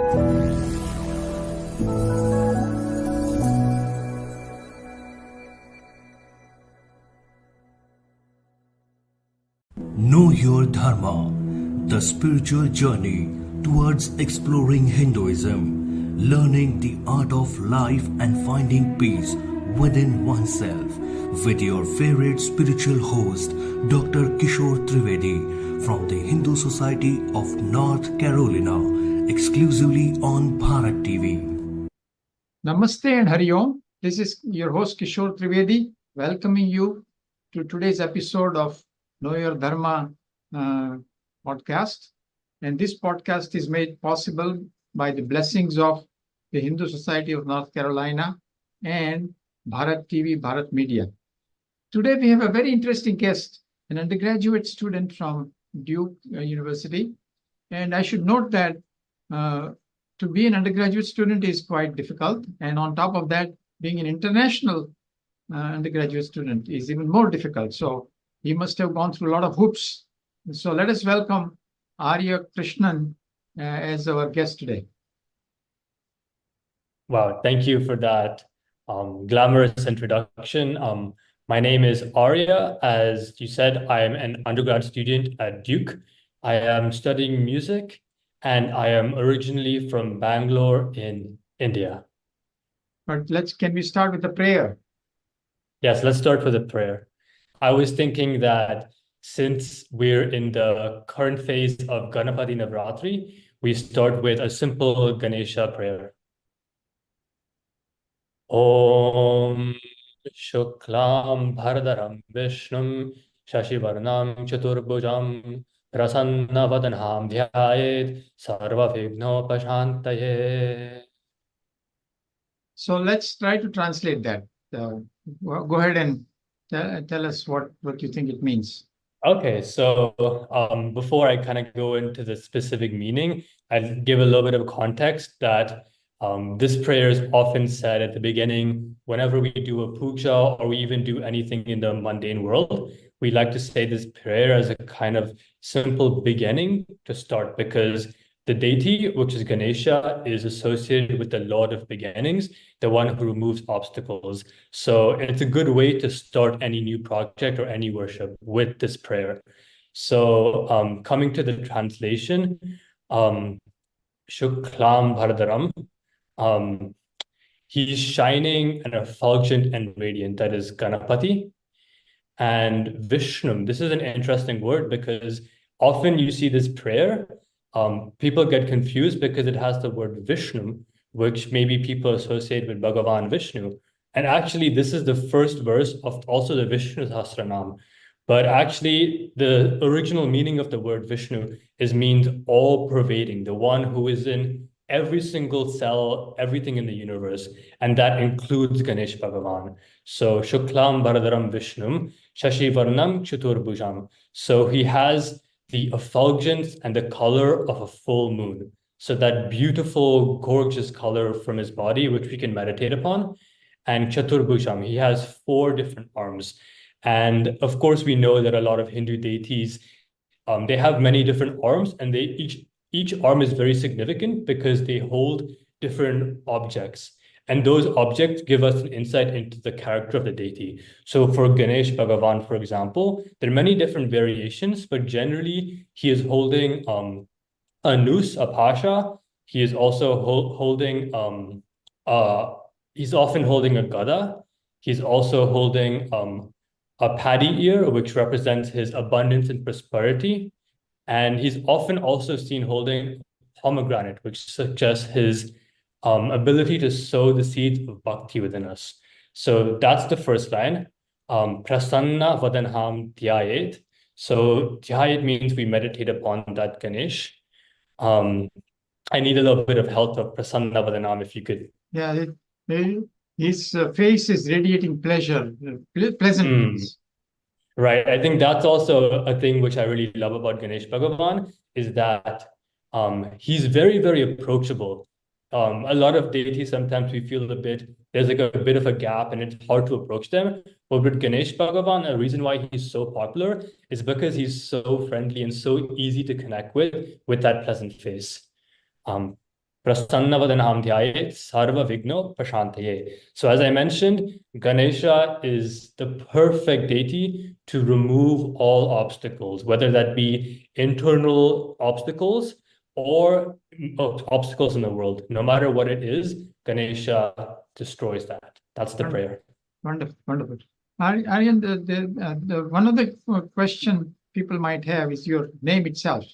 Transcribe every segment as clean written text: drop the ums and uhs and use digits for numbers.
Know Your Dharma, the spiritual journey towards exploring Hinduism, learning the art of life and finding peace within oneself with your favorite spiritual host, Dr. Kishore Trivedi from the Hindu Society of North Carolina, exclusively on Bharat TV. Namaste and Hari Om. This is your host Kishore Trivedi, welcoming you to today's episode of Know Your Dharma podcast. And this podcast is made possible by the blessings of the Hindu Society of North Carolina and Bharat TV, Bharat Media. Today we have a very interesting guest, an undergraduate student from Duke University. And I should note that to be an undergraduate student is quite difficult. And on top of that, being an international undergraduate student is even more difficult. So he must have gone through a lot of hoops. So let us welcome Arya Krishnan as our guest today. Wow, thank you for that glamorous introduction. My name is Arya. As you said, I am an undergrad student at Duke. I am studying music, and I am originally from Bangalore in India. But can we start with the prayer? Yes, let's start with a prayer. I was thinking that since we're in the current phase of Ganapati Navratri, we start with a simple Ganesha prayer. Om Shuklam Bharadaram Vishnum Shashivarnam Chaturbhujam Prasanna Dhyayet Sarva Vigno Pashantaye. So let's try to translate that. Go ahead and tell us what you think it means. Okay, so before I kind of go into the specific meaning, I'll give a little bit of context that this prayer is often said at the beginning whenever we do a puja or we even do anything in the mundane world. We like to say this prayer as a kind of simple beginning to start, because the deity, which is Ganesha, is associated with the Lord of Beginnings, the one who removes obstacles. So it's a good way to start any new project or any worship with this prayer. So coming to the translation, Shuklam Bharadaram, he's shining and effulgent and radiant, that is Ganapati. And Vishnu, this is an interesting word because often you see this prayer, people get confused because it has the word Vishnu, which maybe people associate with Bhagavan Vishnu. And actually, this is the first verse of also the Vishnu Sahasranam. But actually, the original meaning of the word Vishnu means all-pervading, the one who is in every single cell, everything in the universe. And that includes Ganesh Bhagavan. So, Shuklam Bharadaram Vishnum, Shashivarnam Chaturbhujam. So he has the effulgence and the color of a full moon. So that beautiful, gorgeous color from his body, which we can meditate upon. And Chaturbhujam, he has 4 different arms. And of course, we know that a lot of Hindu deities, they have many different arms, and each arm is very significant because they hold different objects. And those objects give us an insight into the character of the deity. So for Ganesh Bhagavan, for example, there are many different variations, but generally he is holding a noose, a pasha. He is also holding, he's often holding a gada. He's also holding a paddy ear, which represents his abundance and prosperity. And he's often also seen holding pomegranate, which suggests his ability to sow the seeds of bhakti within us. So that's the first line. Prasanna Vadanham Dhyayet. So Dhyayet means we meditate upon that Ganesh. I need a little bit of help of Prasanna Vadanham, if you could. Yeah, his face is radiating pleasure, pleasantness. Right. I think that's also a thing which I really love about Ganesh Bhagavan is that he's very, very approachable. A lot of deities, sometimes we feel there's like a bit of a gap and it's hard to approach them. But with Ganesh Bhagavan, a reason why he's so popular is because he's so friendly and so easy to connect with that pleasant face. Prasannavadanaham dhyayet sarva vigno prashantaye. So as I mentioned, Ganesha is the perfect deity to remove all obstacles, whether that be internal obstacles or obstacles in the world. No matter what it is, Ganesha destroys that. That's the prayer. Wonderful, wonderful. Aryan, one of the question people might have is your name itself.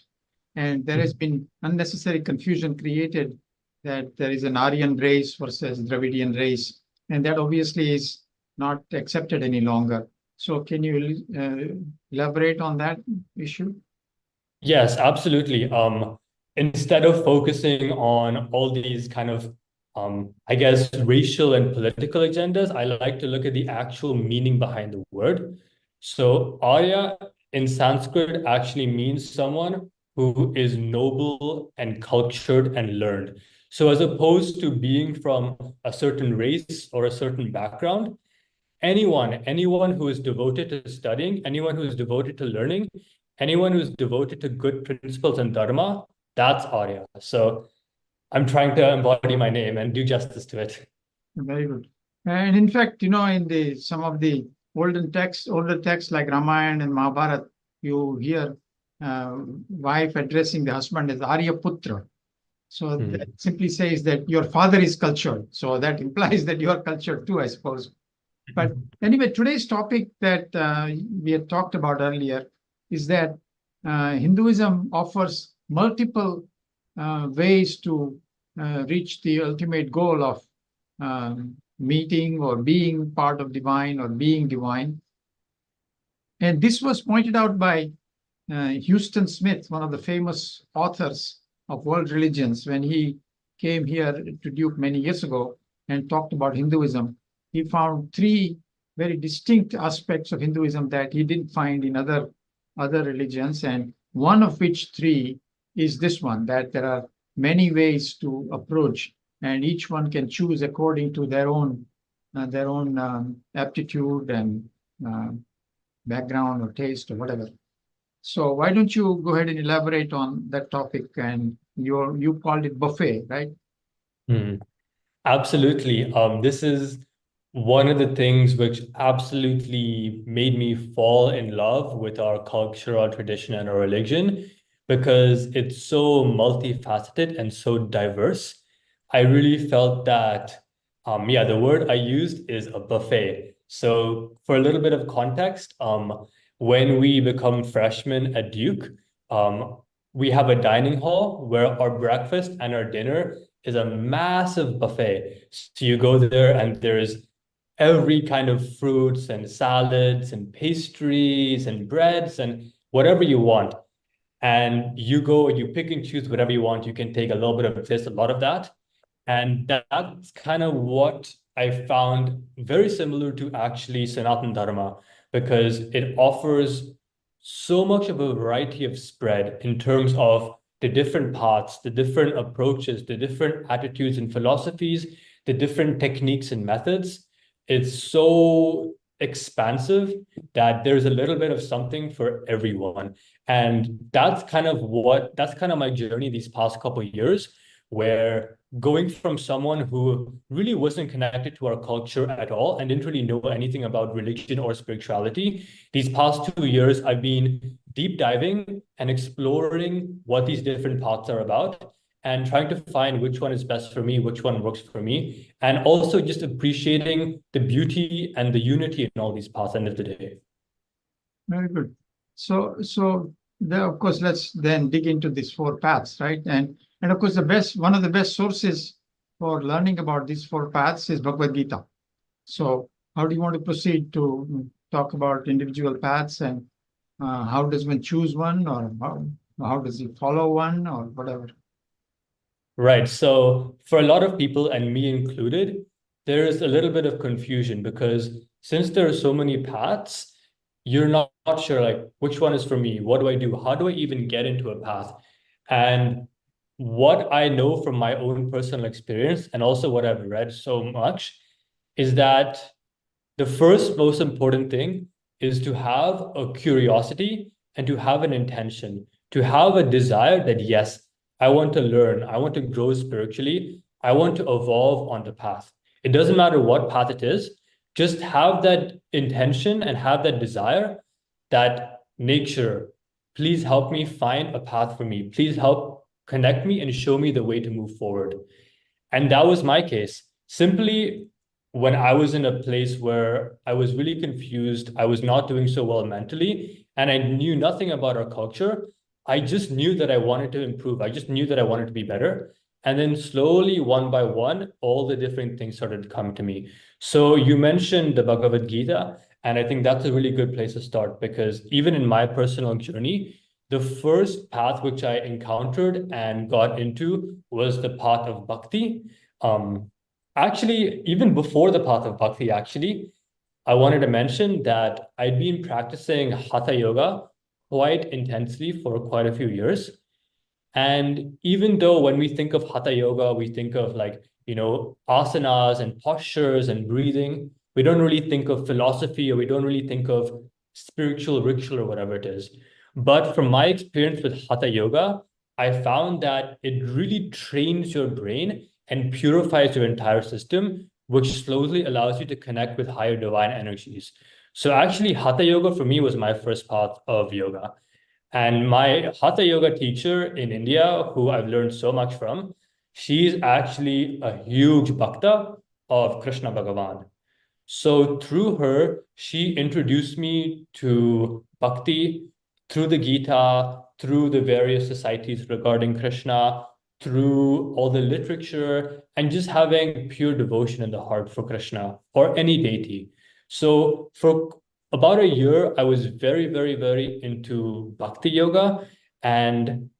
And there has been unnecessary confusion created that there is an Aryan race versus Dravidian race. And that obviously is not accepted any longer. So can you elaborate on that issue? Yes, absolutely. Instead of focusing on all these kind of, I guess, racial and political agendas, I like to look at the actual meaning behind the word. So Arya in Sanskrit actually means someone who is noble and cultured and learned. So as opposed to being from a certain race or a certain background, anyone who is devoted to studying, anyone who is devoted to learning, anyone who's devoted to good principles and dharma, that's Arya. So I'm trying to embody my name and do justice to it. Very good. And in fact, in some of the older texts like Ramayana and Mahabharata, you hear wife addressing the husband as Arya Putra. So that simply says that your father is cultured. So that implies that you are cultured too, I suppose. But anyway, today's topic that we had talked about earlier is that Hinduism offers multiple ways to reach the ultimate goal of meeting or being part of divine or being divine. And this was pointed out by Houston Smith, one of the famous authors of world religions, when he came here to Duke many years ago and talked about Hinduism. He found three very distinct aspects of Hinduism that he didn't find in other religions, and one of which three is this one, that there are many ways to approach, and each one can choose according to their own aptitude and background or taste or whatever. So why don't you go ahead and elaborate on that topic? And you called it buffet, right? Absolutely. This is one of the things which absolutely made me fall in love with our culture, our tradition, and our religion, because it's so multifaceted and so diverse. I really felt that, the word I used is a buffet. So for a little bit of context, when we become freshmen at Duke, we have a dining hall where our breakfast and our dinner is a massive buffet. So you go there and there's every kind of fruits and salads and pastries and breads and whatever you want. And you go, you pick and choose whatever you want. You can take a little bit of this, a lot of that. And that's kind of what I found very similar to actually Sanatana Dharma, because it offers so much of a variety of spread in terms of the different paths, the different approaches, the different attitudes and philosophies, the different techniques and methods. It's so expansive that there's a little bit of something for everyone. And that's kind of my journey these past couple of years, where going from someone who really wasn't connected to our culture at all and didn't really know anything about religion or spirituality, these past 2 years, I've been deep diving and exploring what these different paths are about and trying to find which one is best for me, which one works for me, and also just appreciating the beauty and the unity in all these paths at the end of the day. Very good. So of course, let's then dig into these four paths, right? And of course, one of the best sources for learning about these four paths is Bhagavad Gita. So how do you want to proceed to talk about individual paths, and how does one choose one, or how does he follow one, or whatever? Right. So for a lot of people, and me included, there is a little bit of confusion because since there are so many paths, you're not sure like which one is for me. What do I do? How do I even get into a path? And what I know from my own personal experience and also what I've read so much is that the first most important thing is to have a curiosity and to have an intention, to have a desire that, yes, I want to learn. I want to grow spiritually. I want to evolve on the path. It doesn't matter what path it is. Just have that intention and have that desire that nature, please help me find a path for me. Please help connect me and show me the way to move forward. And that was my case. Simply when I was in a place where I was really confused, I was not doing so well mentally, and I knew nothing about our culture. I just knew that I wanted to improve. I just knew that I wanted to be better. And then slowly, one by one, all the different things started to come to me. So you mentioned the Bhagavad Gita, and I think that's a really good place to start, because even in my personal journey, the first path which I encountered and got into was the path of bhakti. Actually, even before the path of bhakti, I wanted to mention that I'd been practicing hatha yoga quite intensely for quite a few years. And even though when we think of hatha yoga, we think of like, asanas and postures and breathing, we don't really think of philosophy, or we don't really think of spiritual ritual or whatever it is. But from my experience with hatha yoga, I found that it really trains your brain and purifies your entire system, which slowly allows you to connect with higher divine energies. So actually, hatha yoga for me was my first path of yoga. And my hatha yoga teacher in India, who I've learned so much from, she's actually a huge bhakta of Krishna Bhagavan. So through her, she introduced me to bhakti through the Gita, through the various societies regarding Krishna, through all the literature, and just having pure devotion in the heart for Krishna or any deity. So for about a year, I was very, very, very into bhakti yoga. And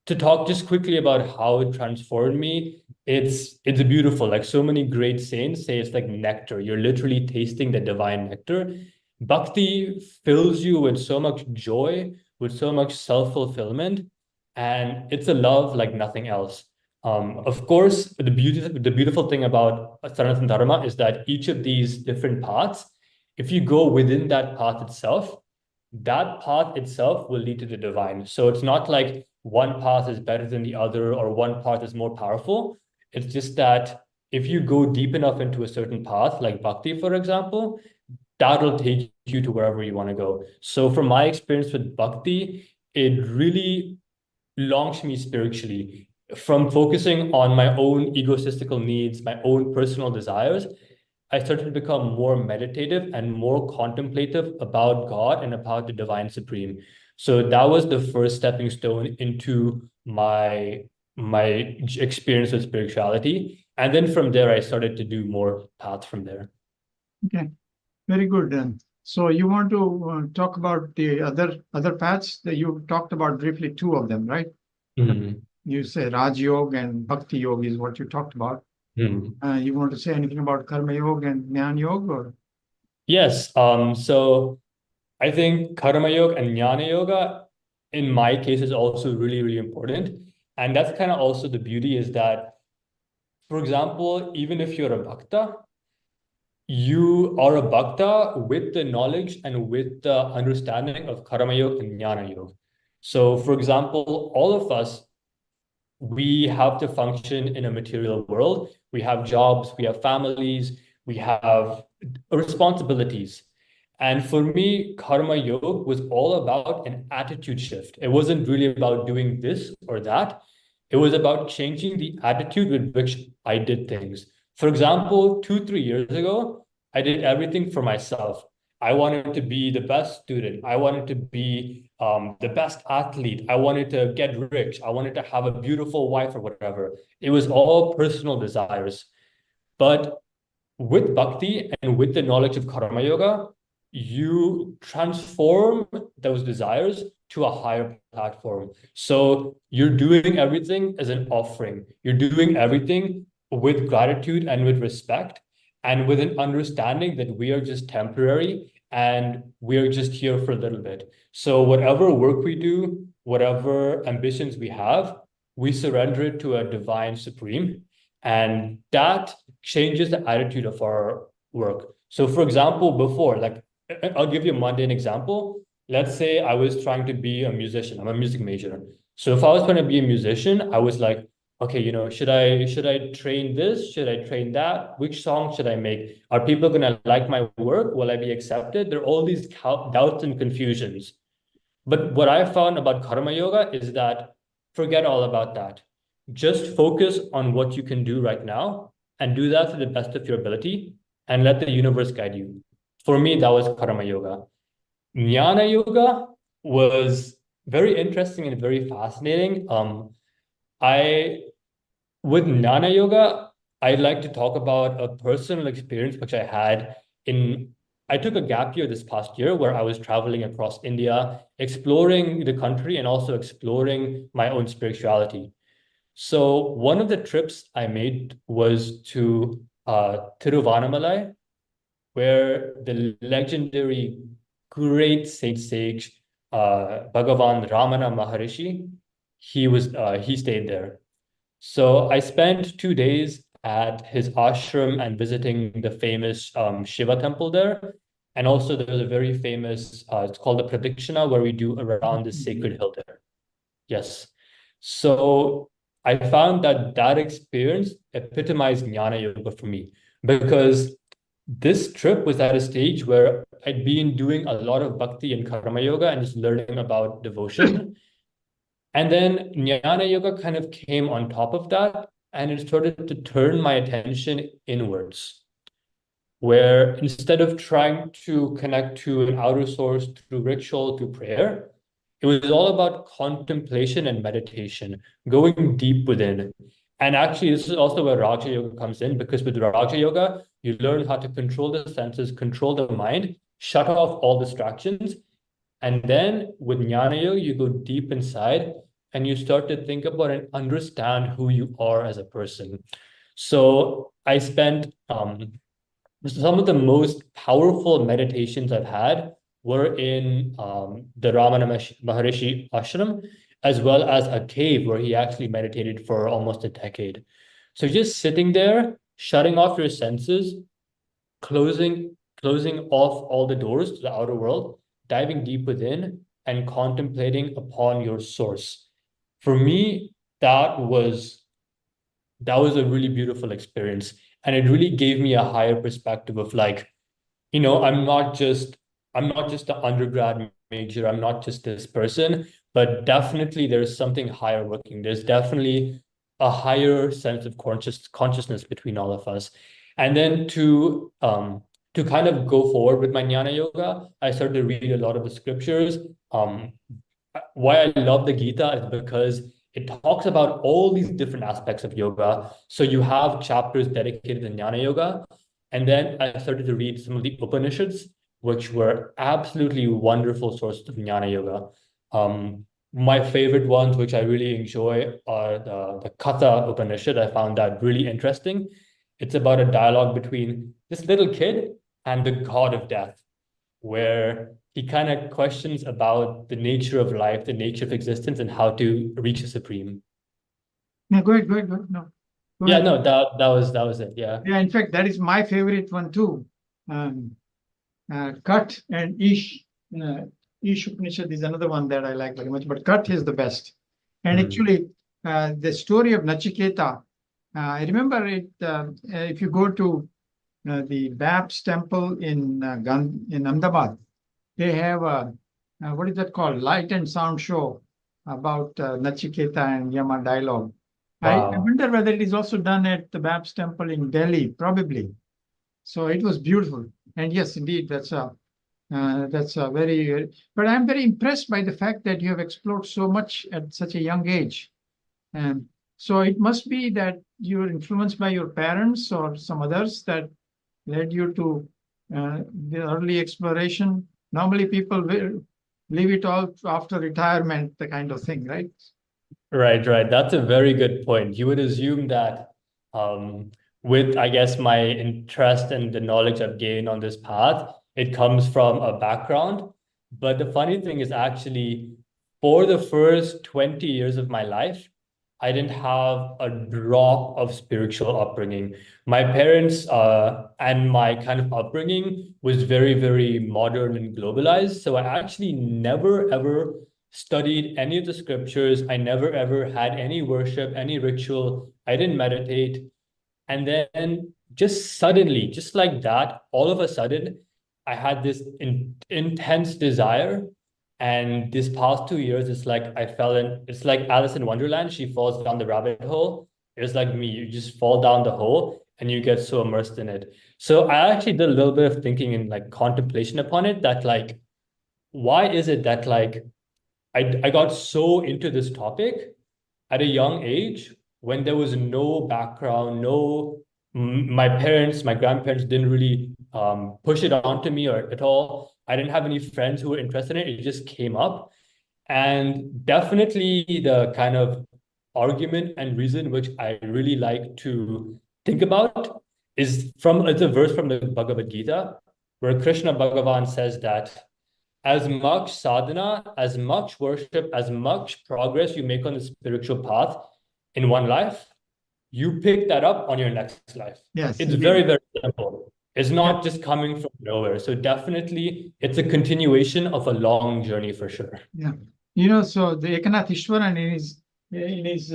to talk just quickly about how it transformed me, it's beautiful. Like so many great saints say, it's like nectar. You're literally tasting the divine nectar. Bhakti fills you with so much joy, with so much self-fulfillment, and it's a love like nothing else. Of course, the beautiful thing about Sanatana Dharma is that each of these different paths, if you go within that path itself will lead to the divine. So it's not like one path is better than the other or one path is more powerful. It's just that if you go deep enough into a certain path, like bhakti, for example, that'll take you to wherever you want to go. So from my experience with bhakti, it really launched me spiritually from focusing on my own egotistical needs, my own personal desires. I started to become more meditative and more contemplative about God and about the divine supreme. So that was the first stepping stone into my experience with spirituality. And then from there, I started to do more path from there. Okay, very good. So you want to talk about the other paths that you talked about briefly, two of them, right? Mm-hmm. You say Raj Yoga and Bhakti Yoga is what you talked about. Mm-hmm. You want to say anything about Karma Yoga and Jnana Yoga? Or? Yes. So I think Karma Yoga and Jnana Yoga, in my case, is also really, really important. And that's kind of also the beauty is that, for example, even if you're a bhakta, you are a bhakta with the knowledge and with the understanding of Karma Yoga and Jnana Yoga. So, for example, all of us, we have to function in a material world. We have jobs, we have families, we have responsibilities. And for me, Karma Yoga was all about an attitude shift. It wasn't really about doing this or that. It was about changing the attitude with which I did things. For example, 2-3 years ago, I did everything for myself. I wanted to be the best student. I wanted to be the best athlete. I wanted to get rich. I wanted to have a beautiful wife or whatever. It was all personal desires. But with bhakti and with the knowledge of karma yoga, you transform those desires to a higher platform. So you're doing everything as an offering. You're doing everything with gratitude and with respect, and with an understanding that we are just temporary and we are just here for a little bit. So whatever work we do, whatever ambitions we have, we surrender it to a divine supreme, and that changes the attitude of our work. So for example, before, like, I'll give you a mundane example. Let's say I was trying to be a musician. I'm a music major. So if I was going to be a musician, I was like, okay, should I train this? Should I train that? Which song should I make? Are people going to like my work? Will I be accepted? There are all these doubts and confusions. But what I found about karma yoga is that forget all about that. Just focus on what you can do right now and do that to the best of your ability and let the universe guide you. For me, that was karma yoga. Jnana yoga was very interesting and very fascinating. I with Jnana yoga, I'd like to talk about a personal experience which I had in. I took a gap year this past year where I was traveling across India, exploring the country and also exploring my own spirituality. So one of the trips I made was to Tiruvannamalai, where the legendary great saint sage Bhagavan Ramana Maharishi, he stayed there. So I spent 2 days at his ashram and visiting the famous Shiva temple there. And also there's a very famous, it's called the Pradikshina, where we do around the sacred hill there. Yes. So I found that that experience epitomized Jnana Yoga for me, because this trip was at a stage where I'd been doing a lot of bhakti and karma yoga and just learning about devotion. And then Jnana Yoga kind of came on top of that, and it started to turn my attention inwards, where instead of trying to connect to an outer source through ritual, through prayer, it was all about contemplation and meditation, going deep within. And actually, this is also where Raja Yoga comes in, because with Raja Yoga, you learn how to control the senses, control the mind, shut off all distractions. And then with Jnana Yoga, you go deep inside and you start to think about and understand who you are as a person. So I spent some of the most powerful meditations I've had were in the Ramana Maharishi ashram, as well as a cave where he actually meditated for almost a decade. So just sitting there, shutting off your senses, closing off all the doors to the outer world, diving deep within and contemplating upon your source. For me, that was a really beautiful experience. And it really gave me a higher perspective of like, I'm not just an undergrad major, I'm not just this person, but definitely there's something higher working. There's definitely a higher sense of consciousness between all of us. And then to kind of go forward with my Jnana Yoga, I started to read a lot of the scriptures. Why I love the Gita is because it talks about all these different aspects of yoga. So you have chapters dedicated to Jnana Yoga. And then I started to read some of the Upanishads, which were absolutely wonderful sources of Jnana Yoga. My favorite ones, which I really enjoy, are the Katha Upanishad. I found that really interesting. It's about a dialogue between this little kid and the god of death, where he kind of questions about the nature of life, the nature of existence, and how to reach the supreme. Yeah, go ahead. No. Go Yeah, ahead. no, that was it. Yeah. Yeah, in fact, that is my favorite one too. Kat and Ish. Ish Upanishad is another one that I like very much, but Kat is the best. And actually, the story of Nachiketa, I remember it. If you go to the Babs temple in Ahmedabad, they have a what is that called? Light and sound show about Nachiketa and Yama dialogue. I Wow. wonder whether it is also done at the Babs temple in Delhi, probably. So it was beautiful. And yes, indeed, that's a very, but I'm very impressed by the fact that you have explored so much at such a young age. And so it must be that you were influenced by your parents or some others that led you to the early exploration. Normally people will leave it all after retirement, the kind of thing, right? Right. That's a very good point. You would assume that with, I guess, my interest and the knowledge I've gained on this path, it comes from a background. But the funny thing is actually, for the first 20 years of my life, I didn't have a drop of spiritual upbringing. My parents and my kind of upbringing was very, very modern and globalized. So I actually never, ever studied any of the scriptures. I never ever had any worship, any ritual. I didn't meditate. And then just suddenly, just like that, all of a sudden, I had this intense desire. And this past 2 years, it's like it's like Alice in Wonderland. She falls down the rabbit hole. It's like me, you just fall down the hole and you get so immersed in it. So I actually did a little bit of thinking and like contemplation upon it, that like, why is it that like I got so into this topic at a young age when there was no background, my parents, my grandparents didn't really push it onto me or at all. I didn't have any friends who were interested in it. It just came up. And definitely the kind of argument and reason which I really like to think about is it's a verse from the Bhagavad Gita, where Krishna Bhagavan says that as much sadhana, as much worship, as much progress you make on the spiritual path in one life, you pick that up on your next life. Yes, It's indeed. very, very simple. It's not just coming from nowhere. So definitely it's a continuation of a long journey for sure. Yeah. So the Ekanath Ishwaran in his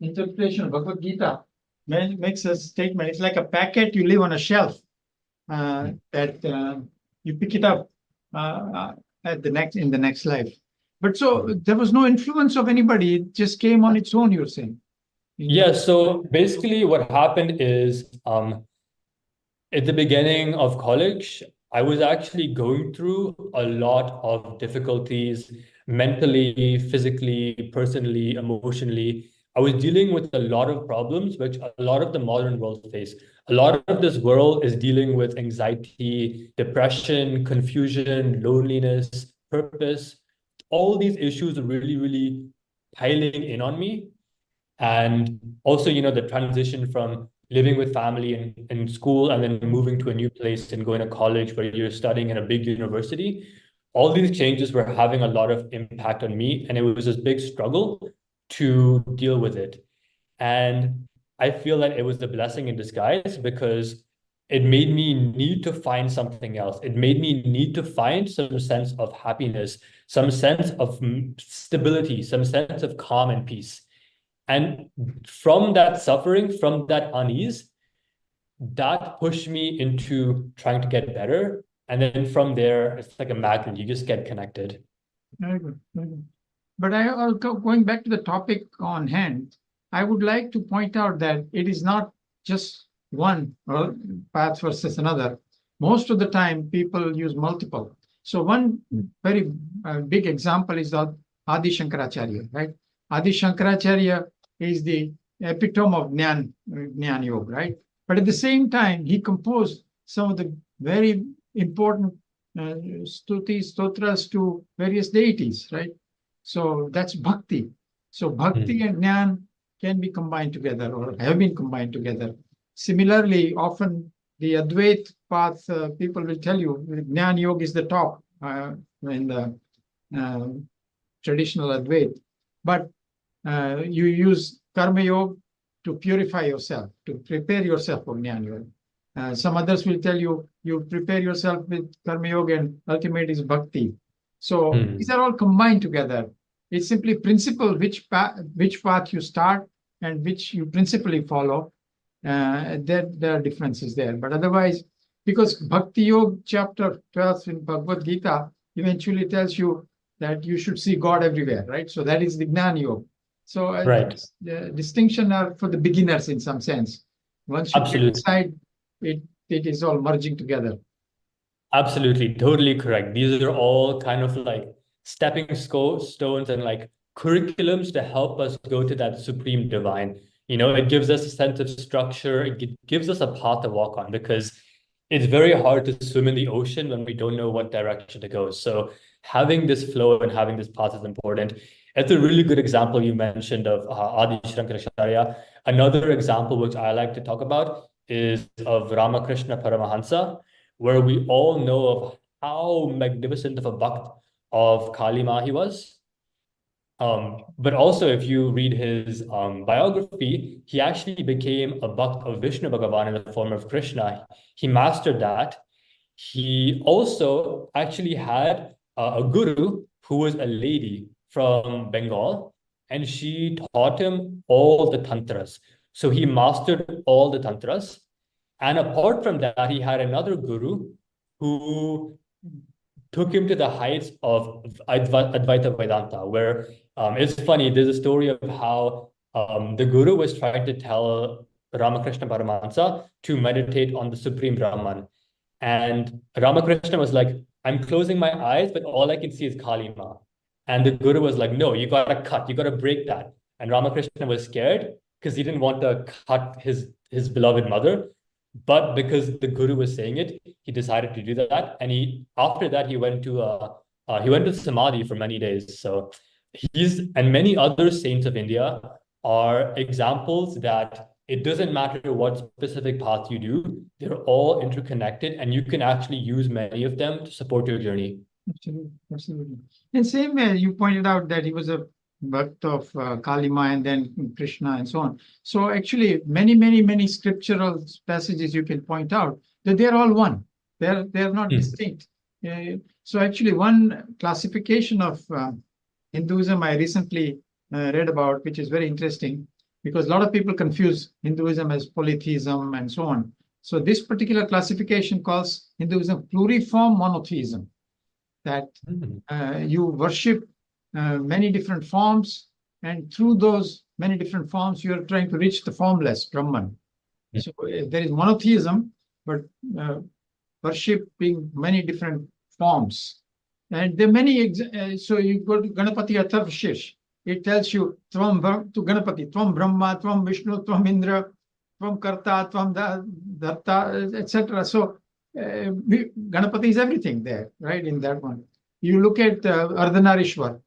interpretation of Bhagavad Gita makes a statement. It's like a packet you leave on a shelf that you pick it up in the next life. But so there was no influence of anybody. It just came on its own, you're saying. Yeah, so basically what happened is at the beginning of college, I was actually going through a lot of difficulties mentally, physically, personally, emotionally. I was dealing with a lot of problems, which a lot of the modern world face. A lot of this world is dealing with anxiety, depression, confusion, loneliness, purpose. All these issues are really, really piling in on me. And also, the transition from living with family in school and then moving to a new place and going to college where you're studying in a big university, all these changes were having a lot of impact on me. And it was this big struggle to deal with it. And I feel that it was a blessing in disguise because it made me need to find something else. It made me need to find some sense of happiness, some sense of stability, some sense of calm and peace. And from that suffering, from that unease, that pushed me into trying to get better. And then from there, it's like a magnet, you just get connected. Very good. Very good. But going back to the topic on hand, I would like to point out that it is not just one path versus another. Most of the time, people use multiple. So one very big example is the Adi Shankaracharya, right? Adi Shankaracharya is the epitome of Jnana Yoga, right? But at the same time, he composed some of the very important stotras to various deities, right? So that's bhakti. So bhakti and jnana can be combined together or have been combined together. Similarly, often the Advait path, people will tell you Jnana Yoga is the top in the traditional Advait. But you use Karma Yoga to purify yourself, to prepare yourself for Jnana Yoga. Some others will tell you, you prepare yourself with Karma Yoga and ultimate is Bhakti. So these are all combined together. It's simply principle which path you start and which you principally follow. There are differences there. But otherwise, because Bhakti Yoga chapter 12 in Bhagavad Gita eventually tells you that you should see God everywhere, right? So that is the Jnana Yoga. So the distinction are for the beginners in some sense. Once you get inside, it is all merging together. Absolutely, totally correct. These are all kind of like stepping stones and like curriculums to help us go to that supreme divine. It gives us a sense of structure. It gives us a path to walk on because it's very hard to swim in the ocean when we don't know what direction to go. So having this flow and having this path is important. It's a really good example you mentioned of Adi Shankaracharya. Another example which I like to talk about is of Ramakrishna Paramahansa, where we all know of how magnificent of a bhakt of Kali Ma he was. But also, if you read his biography, he actually became a bhakt of Vishnu Bhagavan in the form of Krishna. He mastered that. He also actually had a guru who was a lady from Bengal, and she taught him all the tantras. So he mastered all the tantras. And apart from that, he had another guru who took him to the heights of Advaita Vedanta, where it's funny, there's a story of how the guru was trying to tell Ramakrishna Paramahansa to meditate on the Supreme Brahman. And Ramakrishna was like, I'm closing my eyes, but all I can see is Kali Ma. And the guru was like, no, you got to cut, you got to break that. And Ramakrishna was scared because he didn't want to cut his beloved mother. But because the guru was saying it, he decided to do that. And after that, he went to Samadhi for many days. So and many other saints of India are examples that it doesn't matter what specific path you do, they're all interconnected, and you can actually use many of them to support your journey. Absolutely, absolutely. And same way you pointed out that he was a bhakt of Kalima and then Krishna and so on. So actually, many scriptural passages you can point out that they're all one. They're not distinct. So actually, one classification of Hinduism I recently read about, which is very interesting, because a lot of people confuse Hinduism as polytheism and so on. So this particular classification calls Hinduism pluriform monotheism, that you worship many different forms, and through those many different forms, you are trying to reach the formless Brahman. So there is monotheism, but worshiping many different forms. And there are many, so you go to Ganapati Atharvashish, it tells you Tvam to Ganapati, Tvam Brahma, Tvam Vishnu, Tvam Indra, Tvam Karta, Tvam Datta, etc. So Ganapati is everything there, right, in that one. You look at Ardhanarishwar,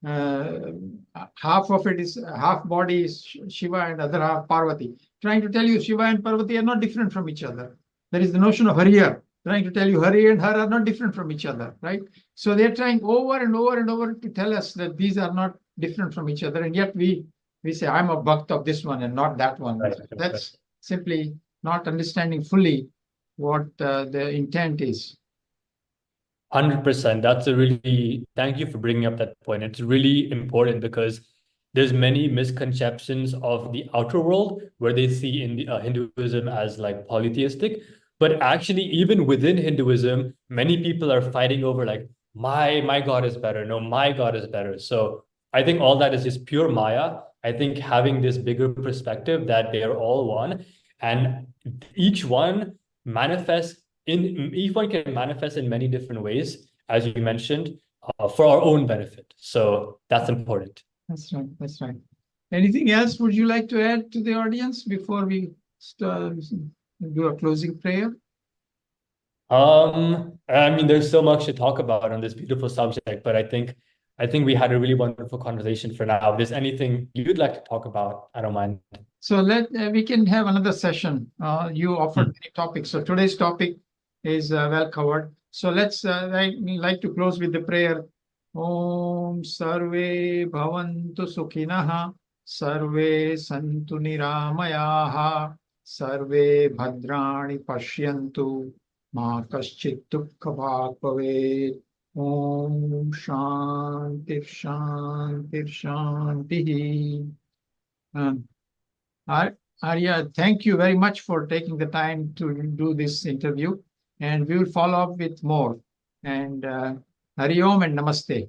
half of it is, half body is Shiva and other half Parvati, trying to tell you Shiva and Parvati are not different from each other. There is the notion of Arya, trying to tell you Hari and Har are not different from each other, right? So they're trying over and over and over to tell us that these are not different from each other, and yet we say, I'm a bhakt of this one and not that one. Right. That's simply not understanding fully what the intent is. 100%. Thank you for bringing up that point. It's really important because there's many misconceptions of the outer world where they see in Hinduism as like polytheistic. But actually, even within Hinduism, many people are fighting over like, my God is better. No, my God is better. So I think all that is just pure Maya. I think having this bigger perspective that they are all one, and each one can manifest in many different ways, as you mentioned, for our own benefit. So that's important. That's right. That's right. Anything else would you like to add to the audience before we do a closing prayer? I mean, there's so much to talk about on this beautiful subject, but I think we had a really wonderful conversation for now. If there's anything you'd like to talk about, I don't mind. So we can have another session. You offered many topics. So today's topic is well covered. So let's like to close with the prayer. Om Sarve Bhavantu Sukhinaha Sarve Santu Niramayaha Sarve Bhadrani Pashyantu Ma Kaschit Dukkha Bhag Bhavet. Om Shanti Shanti Shanti. Arya, thank you very much for taking the time to do this interview, and we will follow up with more. And Hari Om and Namaste.